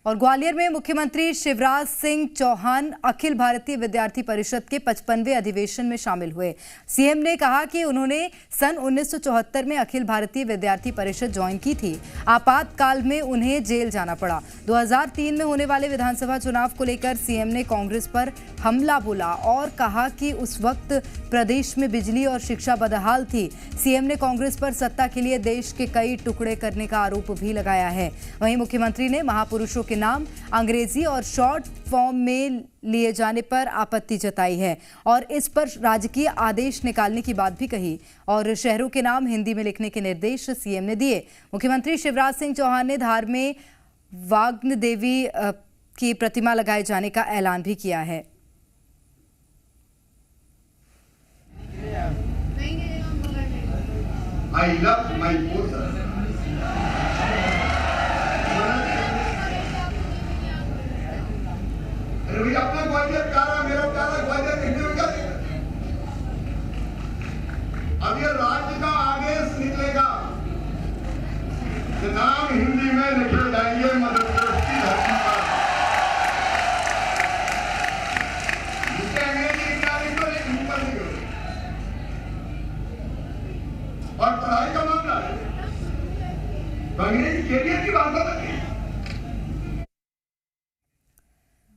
और ग्वालियर में मुख्यमंत्री शिवराज सिंह चौहान अखिल भारतीय विद्यार्थी परिषद के 55वें अधिवेशन में शामिल हुए। सीएम ने कहा कि उन्होंने सन 1974 में अखिल भारतीय विद्यार्थी परिषद ज्वाइन की थी। आपातकाल में उन्हें जेल जाना पड़ा। 2003 में होने वाले विधानसभा चुनाव को लेकर सीएम ने कांग्रेस पर हमला बोला और कहा कि उस वक्त प्रदेश में बिजली और शिक्षा बदहाल थी। सीएम ने कांग्रेस पर सत्ता के लिए देश के कई टुकड़े करने का आरोप भी लगाया है। वहीं मुख्यमंत्री ने महापुरुषों के नाम अंग्रेजी और शॉर्ट फॉर्म में लिए जाने पर आपत्ति जताई है और इस पर राजकीय आदेश निकालने की बात भी कही और शहरों के नाम हिंदी में लिखने के निर्देश सीएम ने दिए। मुख्यमंत्री शिवराज सिंह चौहान ने धार में वाग्न देवी की प्रतिमा लगाए जाने का ऐलान भी किया है। I love my mother. अरे अपना ग्वालियर प्यारा, मेरा प्यारा ग्वालियर हिंदी में क्या देगा? अब ये राज्य का आदेश निकलेगा कि नाम हिंदी में लिखे जाएंगे मध्य प्रदेश की धरती पर। जिसके अंग्रेजी इत्यादि पर एक ऊपर नहीं होगा। और पढ़ाई का मामला है तो अंग्रेजी कैरियर की बात होती है।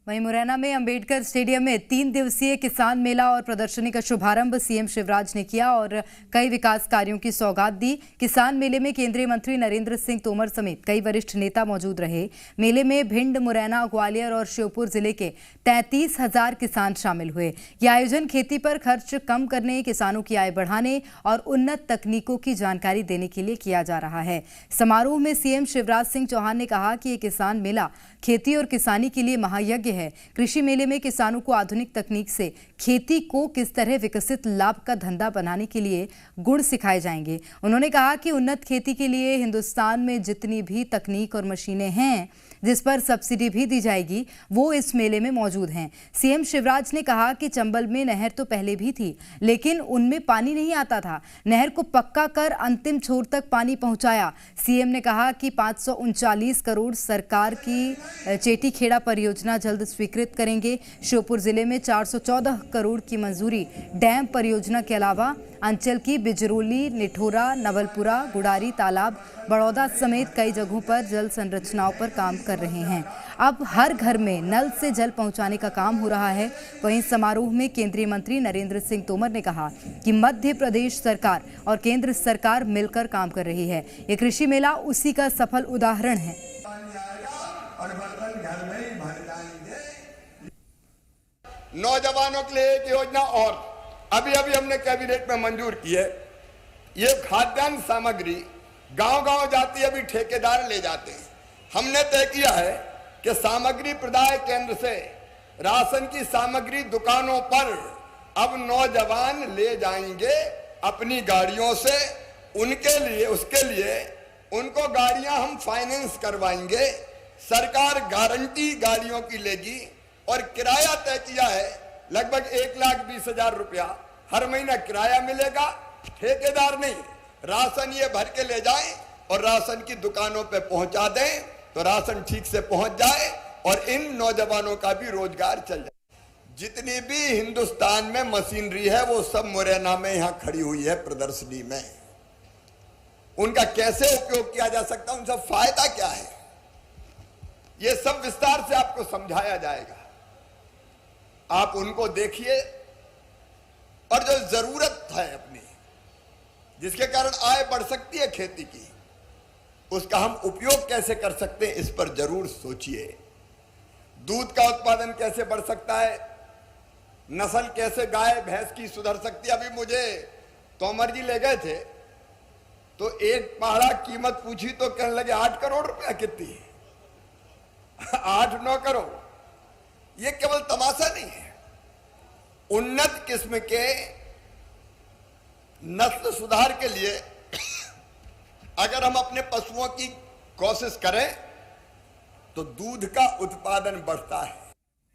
वहीं मुरैना में अंबेडकर स्टेडियम में 3 दिवसीय किसान मेला और प्रदर्शनी का शुभारंभ सीएम शिवराज ने किया और कई विकास कार्यों की सौगात दी। किसान मेले में केंद्रीय मंत्री नरेंद्र सिंह तोमर समेत कई वरिष्ठ नेता मौजूद रहे। मेले में भिंड, मुरैना, ग्वालियर और श्योपुर जिले के 33,000 किसान शामिल हुए। यह आयोजन खेती पर खर्च कम करने, किसानों की आय बढ़ाने और उन्नत तकनीकों की जानकारी देने के लिए किया जा रहा है। समारोह में सीएम शिवराज सिंह चौहान ने कहा कि ये किसान मेला खेती और किसानी के लिए महायज्ञ है। कृषि मेले में किसानों को आधुनिक तकनीक से खेती को किस तरह विकसित लाभ का धंधा बनाने के लिए गुण सिखाए जाएंगे। उन्होंने कहा कि उन्नत खेती के लिए हिंदुस्तान में जितनी भी तकनीक और मशीनें हैं जिस पर सब्सिडी भी दी जाएगी वो इस मेले में मौजूद हैं। सीएम शिवराज ने कहा कि चंबल में नहर तो पहले भी थी लेकिन उनमें पानी नहीं आता था। नहर को पक्का कर अंतिम छोर तक पानी पहुंचाया। सीएम ने कहा कि 539 करोड़ सरकार की चेटीखेड़ा परियोजना जल्द स्वीकृत करेंगे। श्योपुर जिले में 414 करोड़ की मंजूरी डैम परियोजना के अलावा अंचल की बिजरोली, निठोरा, नवलपुरा, गुडारी तालाब, बड़ौदा समेत कई जगहों पर जल संरचनाओं पर काम कर रहे हैं। अब हर घर में नल से जल पहुंचाने का काम हो रहा है। वहीं समारोह में केंद्रीय मंत्री नरेंद्र सिंह तोमर ने कहा कि मध्य प्रदेश सरकार और केंद्र सरकार मिलकर काम कर रही है। ये कृषि मेला उसी का सफल उदाहरण है। नौजवानों के लिए एक योजना और अभी हमने कैबिनेट में मंजूर की है। ये खाद्यान्न सामग्री गांव-गांव जाती है, अभी ठेकेदार ले जाते हैं। हमने तय किया है कि सामग्री प्रदाय केंद्र से राशन की सामग्री दुकानों पर अब नौजवान ले जाएंगे अपनी गाड़ियों से। उसके लिए उनको गाड़ियां हम फाइनेंस करवाएंगे। सरकार गारंटी गाड़ियों की लेगी और किराया तय किया है लगभग 1,20,000 रुपया हर महीना किराया मिलेगा। ठेकेदार नहीं, राशन ये भर के ले जाएं और राशन की दुकानों पे पहुंचा दें तो राशन ठीक से पहुंच जाए और इन नौजवानों का भी रोजगार चल जाए। जितनी भी हिंदुस्तान में मशीनरी है वो सब मुरैना में यहां खड़ी हुई है प्रदर्शनी में। उनका कैसे उपयोग किया जा सकता है, उनका फायदा क्या है, ये सब विस्तार से आपको समझाया जाएगा। आप उनको देखिए और जो जरूरत है अपनी, जिसके कारण आय बढ़ सकती है खेती की, उसका हम उपयोग कैसे कर सकते हैं इस पर जरूर सोचिए। दूध का उत्पादन कैसे बढ़ सकता है, नस्ल कैसे गाय भैंस की सुधर सकती है। अभी मुझे तोमर जी ले गए थे तो एक पहाड़ा कीमत पूछी तो कहने लगे 8 करोड़ रुपया कितनी है। 8-9 करोड़। ये केवल तमाशा नहीं है। उन्नत किस्म के नस्ल सुधार के लिए अगर हम अपने पशुओं की कोशिश करें तो दूध का उत्पादन बढ़ता है।